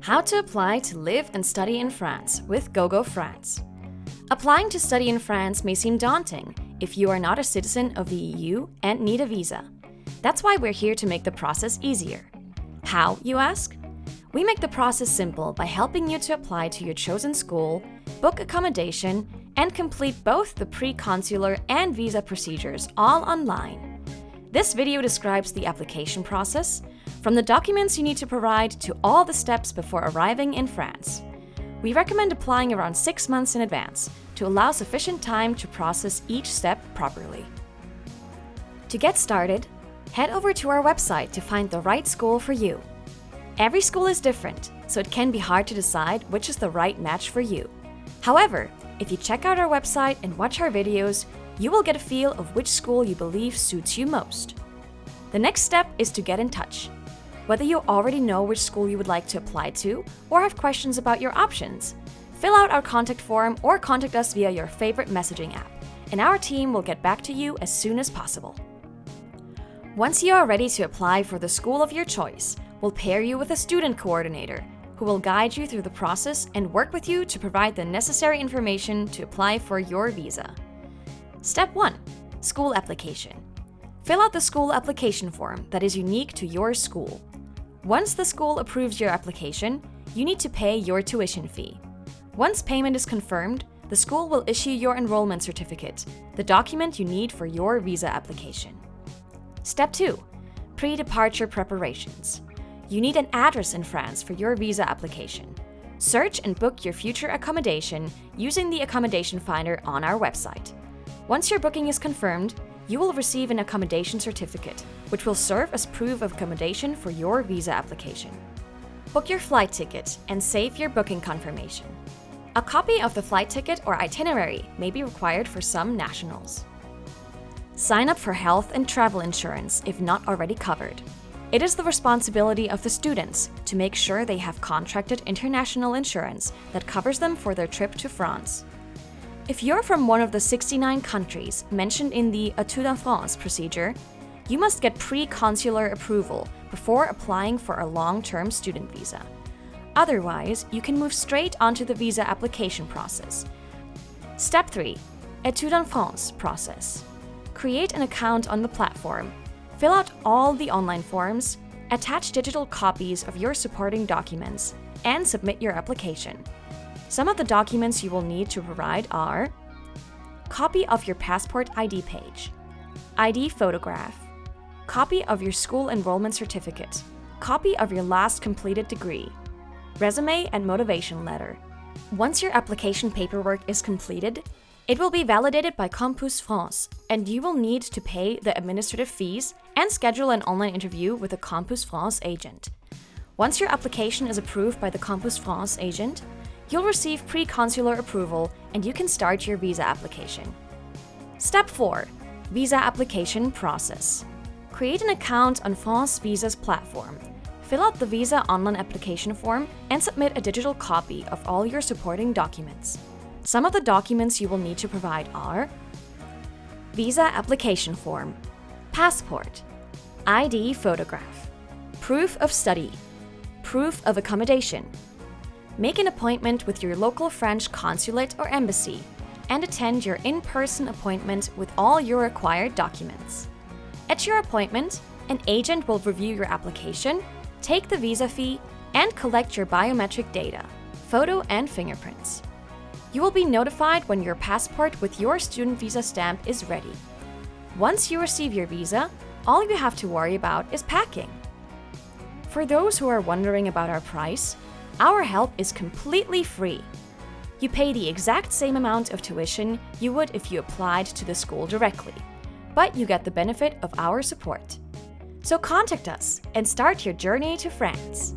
How to apply to live and study in France with GoGo France. Applying to study in France may seem daunting if you are not a citizen of the EU and need a visa. That's why we're here to make the process easier. How, you ask? We make the process simple by helping you to apply to your chosen school, book accommodation, and complete both the pre-consular and visa procedures all online. This video describes the application process, from the documents you need to provide to all the steps before arriving in France. We recommend applying around 6 months in advance to allow sufficient time to process each step properly. To get started, head over to our website to find the right school for you. Every school is different, so it can be hard to decide which is the right match for you. However, if you check out our website and watch our videos, you will get a feel of which school you believe suits you most. The next step is to get in touch. Whether you already know which school you would like to apply to or have questions about your options, fill out our contact form or contact us via your favorite messaging app, and our team will get back to you as soon as possible. Once you are ready to apply for the school of your choice, we'll pair you with a student coordinator who will guide you through the process and work with you to provide the necessary information to apply for your visa. Step 1. School application. Fill out the school application form that is unique to your school. Once the school approves your application, you need to pay your tuition fee. Once payment is confirmed, the school will issue your enrollment certificate, the document you need for your visa application. Step 2. Pre-departure preparations. You need an address in France for your visa application. Search and book your future accommodation using the accommodation finder on our website. Once your booking is confirmed, you will receive an accommodation certificate, which will serve as proof of accommodation for your visa application. Book your flight ticket and save your booking confirmation. A copy of the flight ticket or itinerary may be required for some nationals. Sign up for health and travel insurance if not already covered. It is the responsibility of the students to make sure they have contracted international insurance that covers them for their trip to France. If you're from one of the 69 countries mentioned in the Études en France procedure, you must get pre-consular approval before applying for a long-term student visa. Otherwise, you can move straight onto the visa application process. Step 3. Études en France process. Create an account on the platform. Fill out all the online forms, attach digital copies of your supporting documents, and submit your application. Some of the documents you will need to provide are copy of your passport ID page, ID photograph, copy of your school enrollment certificate, copy of your last completed degree, resume and motivation letter. Once your application paperwork is completed, it will be validated by Campus France, and you will need to pay the administrative fees and schedule an online interview with a Campus France agent. Once your application is approved by the Campus France agent, you'll receive pre-consular approval and you can start your visa application. Step 4. Visa application process. Create an account on France Visa's platform. Fill out the visa online application form and submit a digital copy of all your supporting documents. Some of the documents you will need to provide are visa application form, passport, ID photograph, proof of study, proof of accommodation. Make an appointment with your local French consulate or embassy and attend your in-person appointment with all your required documents. At your appointment, an agent will review your application, take the visa fee, and collect your biometric data, photo and fingerprints. You will be notified when your passport with your student visa stamp is ready. Once you receive your visa, all you have to worry about is packing. For those who are wondering about our price, our help is completely free. You pay the exact same amount of tuition you would if you applied to the school directly, but you get the benefit of our support. So contact us and start your journey to France.